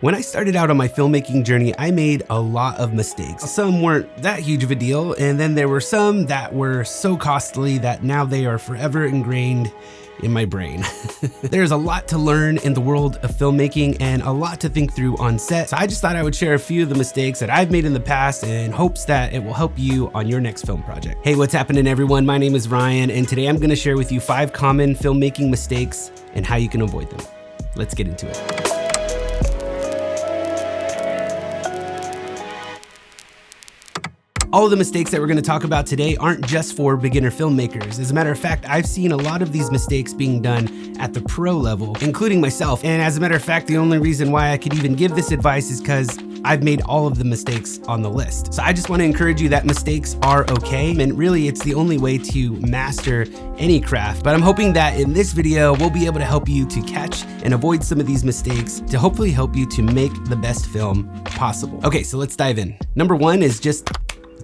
When I started out on my filmmaking journey, I made a lot of mistakes. Some weren't that huge of a deal, and then there were some that were so costly that now they are forever ingrained in my brain. There's a lot to learn in the world of filmmaking and a lot to think through on set. So I just thought I would share a few of the mistakes that I've made in the past in hopes that it will help you on your next film project. Hey, what's happening everyone? My name is Ryan, and today I'm gonna share with you 5 common filmmaking mistakes and how you can avoid them. Let's get into it. All of the mistakes that we're gonna talk about today aren't just for beginner filmmakers. As a matter of fact, I've seen a lot of these mistakes being done at the pro level, including myself. And as a matter of fact, the only reason why I could even give this advice is because I've made all of the mistakes on the list. So I just wanna encourage you that mistakes are okay. And really, it's the only way to master any craft. But I'm hoping that in this video, we'll be able to help you to catch and avoid some of these mistakes to hopefully help you to make the best film possible. Okay, so let's dive in. Number 1 is just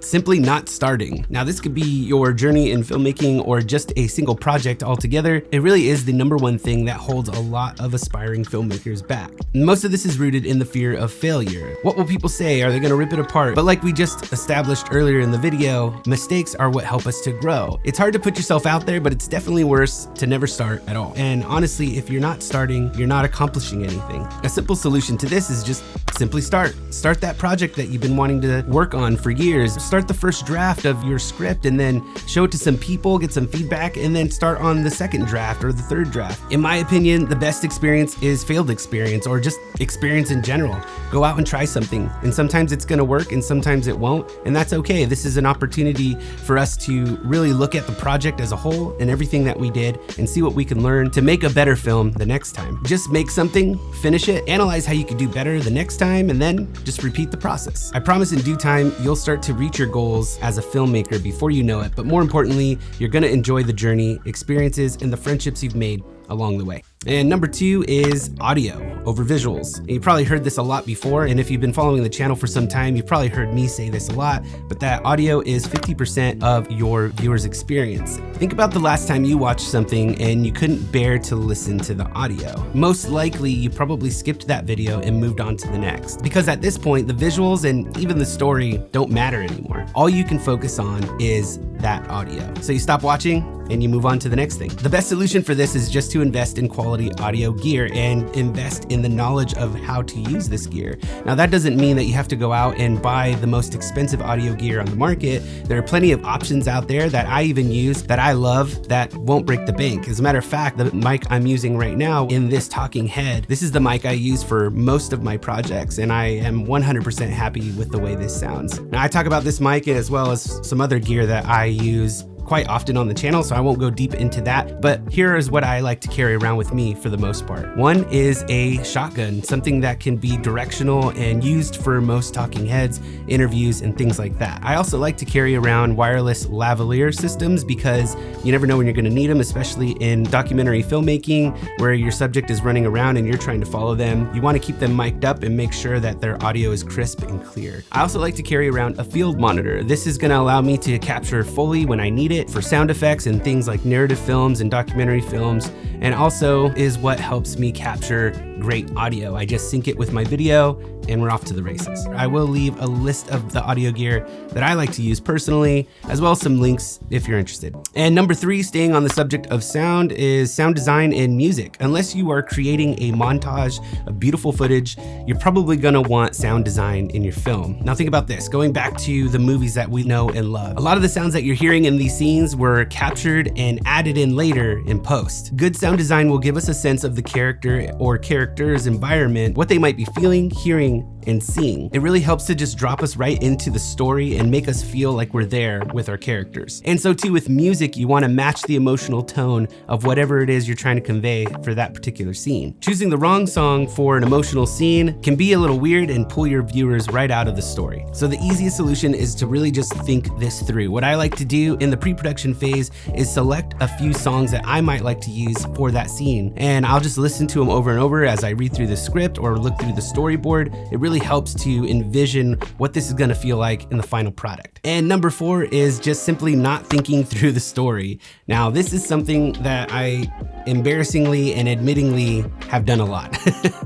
simply not starting. Now, this could be your journey in filmmaking or just a single project altogether. It really is the number 1 thing that holds a lot of aspiring filmmakers back. Most of this is rooted in the fear of failure. What will people say? Are they gonna rip it apart? But like we just established earlier in the video, mistakes are what help us to grow. It's hard to put yourself out there, but it's definitely worse to never start at all. And honestly, if you're not starting, you're not accomplishing anything. A simple solution to this is just simply start. Start that project that you've been wanting to work on for years. Start the first draft of your script and then show it to some people, get some feedback, and then start on the second draft or the third draft. In my opinion, the best experience is failed experience or just experience in general. Go out and try something. And sometimes it's gonna work and sometimes it won't. And that's okay. This is an opportunity for us to really look at the project as a whole and everything that we did and see what we can learn to make a better film the next time. Just make something, finish it, analyze how you could do better the next time, and then just repeat the process. I promise in due time, you'll start to reach your goals as a filmmaker before you know it, but more importantly, you're gonna enjoy the journey, experiences, and the friendships you've made along the way. And number 2 is audio over visuals. And you probably heard this a lot before, and if you've been following the channel for some time, you've probably heard me say this a lot, but that audio is 50% of your viewer's experience. Think about the last time you watched something and you couldn't bear to listen to the audio. Most likely, you probably skipped that video and moved on to the next. Because at this point, the visuals and even the story don't matter anymore. All you can focus on is that audio. So you stop watching and you move on to the next thing. The best solution for this is just to invest in quality audio gear and invest in the knowledge of how to use this gear. Now, that doesn't mean that you have to go out and buy the most expensive audio gear on the market. There are plenty of options out there that I even use that I love that won't break the bank. As a matter of fact, the mic I'm using right now in this talking head, this is the mic I use for most of my projects, and I am 100% happy with the way this sounds. Now, I talk about this mic as well as some other gear that I use quite often on the channel, so I won't go deep into that, but here is what I like to carry around with me for the most part. One is a shotgun, something that can be directional and used for most talking heads, interviews, and things like that. I also like to carry around wireless lavalier systems because you never know when you're gonna need them, especially in documentary filmmaking where your subject is running around and you're trying to follow them. You wanna keep them mic'd up and make sure that their audio is crisp and clear. I also like to carry around a field monitor. This is gonna allow me to capture Foley when I need it for sound effects and things like narrative films and documentary films, and also is what helps me capture great audio. I just sync it with my video and we're off to the races. I will leave a list of the audio gear that I like to use personally, as well as some links if you're interested. And number 3, staying on the subject of sound, is sound design in music. Unless you are creating a montage of beautiful footage, you're probably gonna want sound design in your film. Now think about this, going back to the movies that we know and love. A lot of the sounds that you're hearing in these scenes were captured and added in later in post. Good sound design will give us a sense of the character or character's environment, what they might be feeling, hearing, and seeing. It really helps to just drop us right into the story and make us feel like we're there with our characters. And so too with music, you want to match the emotional tone of whatever it is you're trying to convey for that particular scene. Choosing the wrong song for an emotional scene can be a little weird and pull your viewers right out of the story. So the easiest solution is to really just think this through. What I like to do in the pre-production phase is select a few songs that I might like to use for that scene. And I'll just listen to them over and over as I read through the script or look through the storyboard. It really helps to envision what this is gonna feel like in the final product. And number 4 is just simply not thinking through the story. Now, this is something that I embarrassingly and admittingly have done a lot.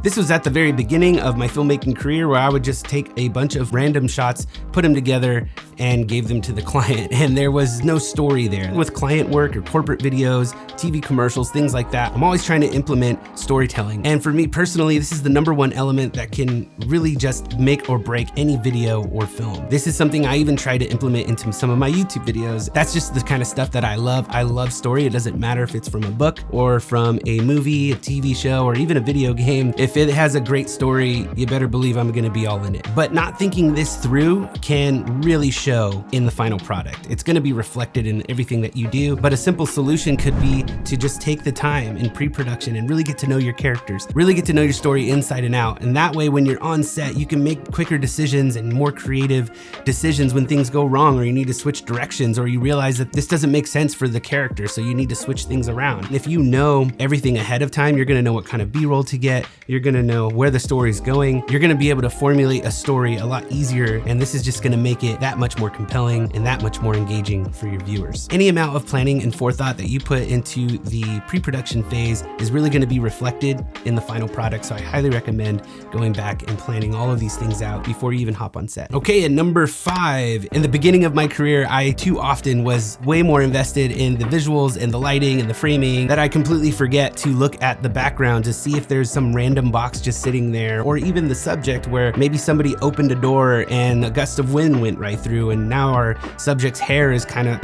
This was at the very beginning of my filmmaking career, where I would just take a bunch of random shots, put them together, and gave them to the client, and there was no story there. With client work or corporate videos, TV commercials, things like that, I'm always trying to implement storytelling. And for me personally, this is the #1 element that can really just make or break any video or film. This is something I even try to implement into some of my YouTube videos. That's just the kind of stuff that I love. I love story. It doesn't matter if it's from a book or from a movie, a TV show, or even a video game. If it has a great story, you better believe I'm gonna be all in it. But not thinking this through can really show in the final product. It's gonna be reflected in everything that you do, but a simple solution could be to just take the time in pre-production and really get to know your characters, really get to know your story inside and out. And that way, when you're on set, you can make quicker decisions and more creative decisions when things go wrong, or you need to switch directions, or you realize that this doesn't make sense for the character, so you need to switch things around. And if you know everything ahead of time, you're gonna know what kind of B-roll to get, you're gonna know where the story's going, you're gonna be able to formulate a story a lot easier, and this is just gonna make it that much more compelling and that much more engaging for your viewers. Any amount of planning and forethought that you put into the pre-production phase is really gonna be reflected in the final product, so I highly recommend going back and planning all of these things out before you even hop on set. Okay, and number 5, in the beginning of my career, I too often was way more invested in the visuals and the lighting and the framing that I completely forget to look at the background to see if there's some random box just sitting there, or even the subject where maybe somebody opened a door and a gust of wind went right through, and now our subject's hair is kind of,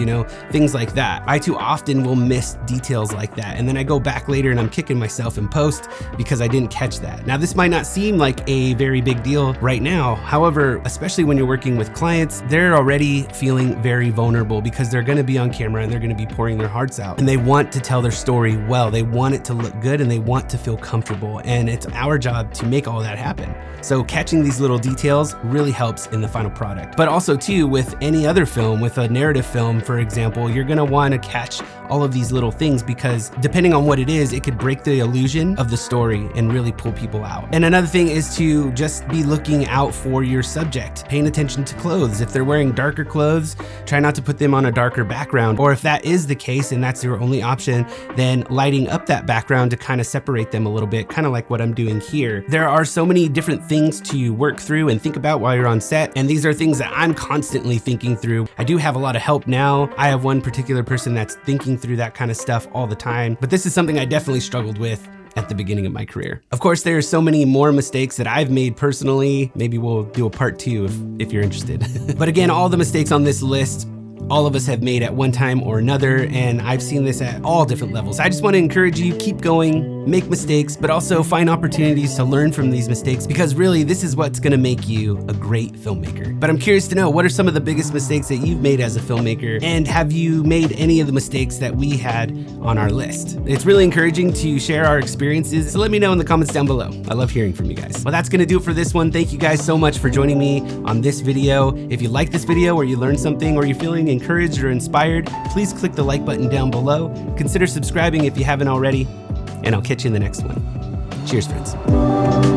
things like that. I too often will miss details like that, and then I go back later and I'm kicking myself in post because I didn't catch that. Now, this might not seem like a very big deal right now. However, especially when you're working with clients, they're already feeling very vulnerable because they're gonna be on camera and they're gonna be pouring their hearts out, and they want to tell their story well. They want it to look good and they want to feel comfortable, and it's our job to make all that happen. So catching these little details really helps in the final product. But also too, with any other film, with a narrative film, for example, you're gonna wanna catch all of these little things because depending on what it is, it could break the illusion of the story and really pull people out. And another thing is to just be looking out for your subject, paying attention to clothes. If they're wearing darker clothes, try not to put them on a darker background. Or if that is the case and that's your only option, then lighting up that background to kind of separate them a little bit, kind of like what I'm doing here. There are so many different things to work through and think about while you're on set, and these are things that I'm constantly thinking through. I do have a lot of help now. I have one particular person that's thinking through that kind of stuff all the time, but this is something I definitely struggled with at the beginning of my career. Of course, there are so many more mistakes that I've made personally. Maybe we'll do a part 2 if you're interested. But again, all the mistakes on this list, all of us have made at one time or another, and I've seen this at all different levels. I just want to encourage you, keep going, make mistakes, but also find opportunities to learn from these mistakes, because really this is what's gonna make you a great filmmaker. But I'm curious to know, what are some of the biggest mistakes that you've made as a filmmaker, and have you made any of the mistakes that we had on our list? It's really encouraging to share our experiences, so let me know in the comments down below. I love hearing from you guys. Well, that's gonna do it for this one. Thank you guys so much for joining me on this video. If you like this video, or you learned something, or you're feeling encouraged or inspired, please click the like button down below. Consider subscribing if you haven't already, and I'll catch you in the next one. Cheers, friends.